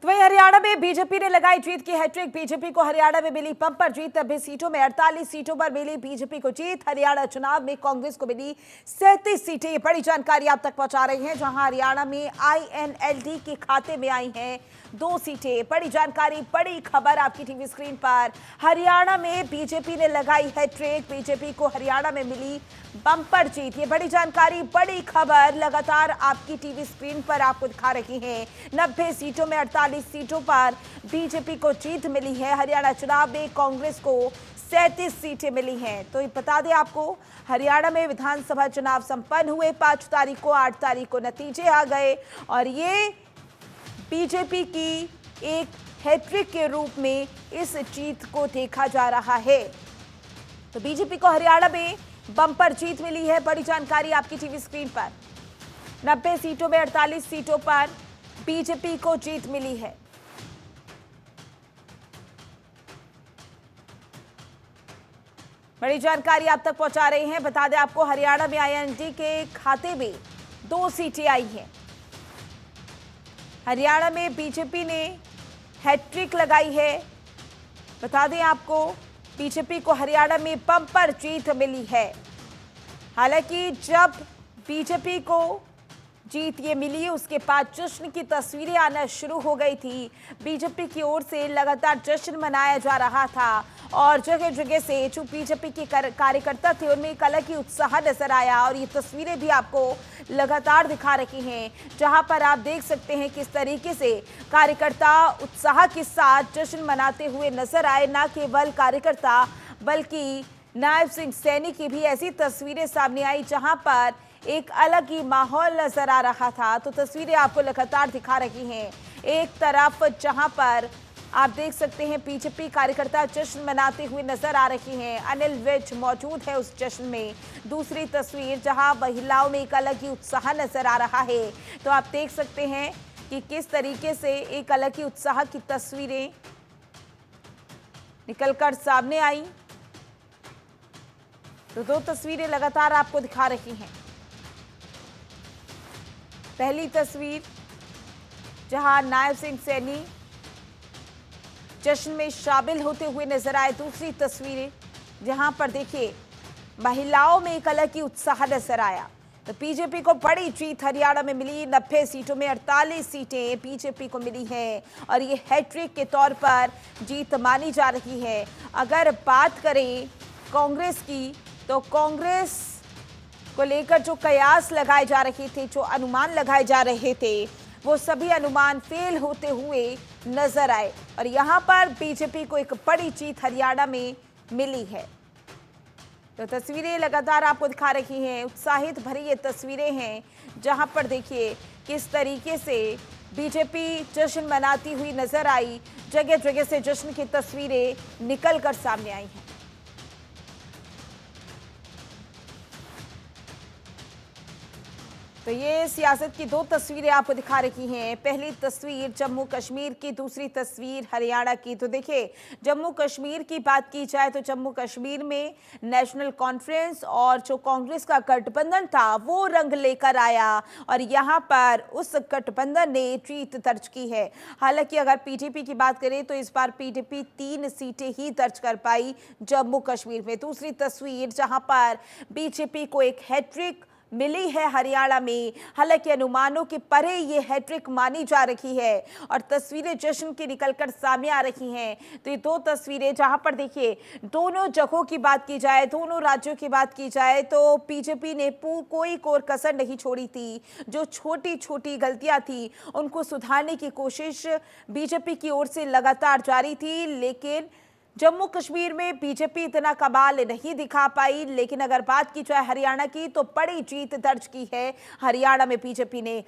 तो वहीं हरियाणा में बीजेपी ने लगाई जीत की हैट्रिक। बीजेपी को हरियाणा में मिली बम्पर जीत। 90 सीटों में 48 सीटों पर मिली बीजेपी को जीत। हरियाणा चुनाव में कांग्रेस को मिली 37 सीटें। ये बड़ी जानकारी आप तक पहुंचा रही हैं, जहां हरियाणा में INLD के खाते में आई हैं 2 सीटें। बड़ी जानकारी, बड़ी खबर आपकी टीवी स्क्रीन पर। हरियाणा में बीजेपी ने लगाई हैट्रिक। बीजेपी को हरियाणा में मिली बम्पर जीत। ये बड़ी जानकारी, बड़ी खबर लगातार आपकी टीवी स्क्रीन पर आपको दिखा रही हैं। 90 सीटों में 48 सीटों पर बीजेपी को जीत मिली है। हरियाणा चुनाव में कांग्रेस को 37 सीटें मिली हैं। तो ये बता दें आपको, हरियाणा में विधानसभा चुनाव संपन्न हुए। 5 तारीख को, 8 तारीख को नतीजे आ गए और ये बीजेपी की एक हैट्रिक के रूप में इस जीत को देखा जा रहा है। तो बीजेपी को हरियाणा में बम्पर जीत मिली है। बड़ी जानकारी आपकी टीवी स्क्रीन पर। 90 सीटों में 48 सीटों पर बीजेपी को जीत मिली है। बड़ी जानकारी आप तक पहुंचा रहे हैं। बता दें आपको, हरियाणा में INLD के खाते में 2 सीटें आई हैं। हरियाणा में बीजेपी ने हैट्रिक लगाई है। बता दें आपको, बीजेपी को हरियाणा में बम्पर जीत मिली है। हालांकि जब बीजेपी को जीत ये मिली, उसके बाद जश्न की तस्वीरें आना शुरू हो गई थी। बीजेपी की ओर से लगातार जश्न मनाया जा रहा था और जगह जगह से जो बीजेपी के कार्यकर्ता थे, उनमें एक अलग ही उत्साह नजर आया। और ये तस्वीरें भी आपको लगातार दिखा रही हैं, जहां पर आप देख सकते हैं किस तरीके से कार्यकर्ता उत्साह के साथ जश्न मनाते हुए नजर आए। न केवल कार्यकर्ता बल्कि नायब सिंह सैनी की भी ऐसी तस्वीरें सामने आई, जहां पर एक अलग ही माहौल नजर आ रहा था। तो तस्वीरें आपको लगातार दिखा रही हैं। एक तरफ जहां पर आप देख सकते हैं बीजेपी कार्यकर्ता जश्न मनाते हुए नजर आ रही हैं। अनिल विज मौजूद है उस जश्न में। दूसरी तस्वीर जहां महिलाओं में एक अलग ही उत्साह नजर आ रहा है। तो आप देख सकते हैं कि किस तरीके से एक अलग ही उत्साह की तस्वीरें निकलकर सामने आई। तो 2 तस्वीरें लगातार आपको दिखा रही हैं। पहली तस्वीर जहां नायब सिंह सैनी जश्न में शामिल होते हुए नजर आए। दूसरी तस्वीरें जहां पर देखिए महिलाओं में एक अलग ही उत्साह नजर आया। तो बीजेपी को बड़ी जीत हरियाणा में मिली। 90 सीटों में 48 सीटें बीजेपी को मिली हैं और ये हैट्रिक के तौर पर जीत मानी जा रही है। अगर बात करें कांग्रेस की, तो कांग्रेस को लेकर जो कयास लगाए जा रहे थे, जो अनुमान लगाए जा रहे थे, वो सभी अनुमान फेल होते हुए नजर आए और यहां पर बीजेपी को एक बड़ी जीत हरियाणा में मिली है। तो तस्वीरें लगातार आपको दिखा रही हैं। उत्साहित भरी ये तस्वीरें हैं, जहां पर देखिए किस तरीके से बीजेपी जश्न मनाती हुई नजर आई। जगह जगह से जश्न की तस्वीरें निकलकर सामने आई हैं। तो ये सियासत की 2 तस्वीरें आपको दिखा रही हैं। पहली तस्वीर जम्मू कश्मीर की, दूसरी तस्वीर हरियाणा की। तो देखिए, जम्मू कश्मीर की बात की जाए तो जम्मू कश्मीर में नेशनल कॉन्फ्रेंस और जो कांग्रेस का गठबंधन था, वो रंग लेकर आया और यहाँ पर उस गठबंधन ने जीत दर्ज की है। हालांकि अगर पीडीपी की बात करें तो इस बार पीडीपी 3 सीटें ही दर्ज कर पाई जम्मू कश्मीर में। दूसरी तस्वीर जहाँ पर बीजेपी को एक हैट्रिक मिली है हरियाणा में। हालांकि अनुमानों के परे ये हैट्रिक मानी जा रही है और तस्वीरें जश्न की निकलकर सामने आ रही हैं। तो ये 2 तस्वीरें जहां पर देखिए, दोनों जगहों की बात की जाए, दोनों राज्यों की बात की जाए, तो बीजेपी ने कोई कोर कसर नहीं छोड़ी थी। जो छोटी छोटी गलतियां थी, उनको सुधारने की कोशिश बीजेपी की ओर से लगातार जारी थी। लेकिन जम्मू कश्मीर में बीजेपी इतना कमाल नहीं दिखा पाई। लेकिन अगर बात की जाए हरियाणा की, तो बड़ी जीत दर्ज की है हरियाणा में बीजेपी ने।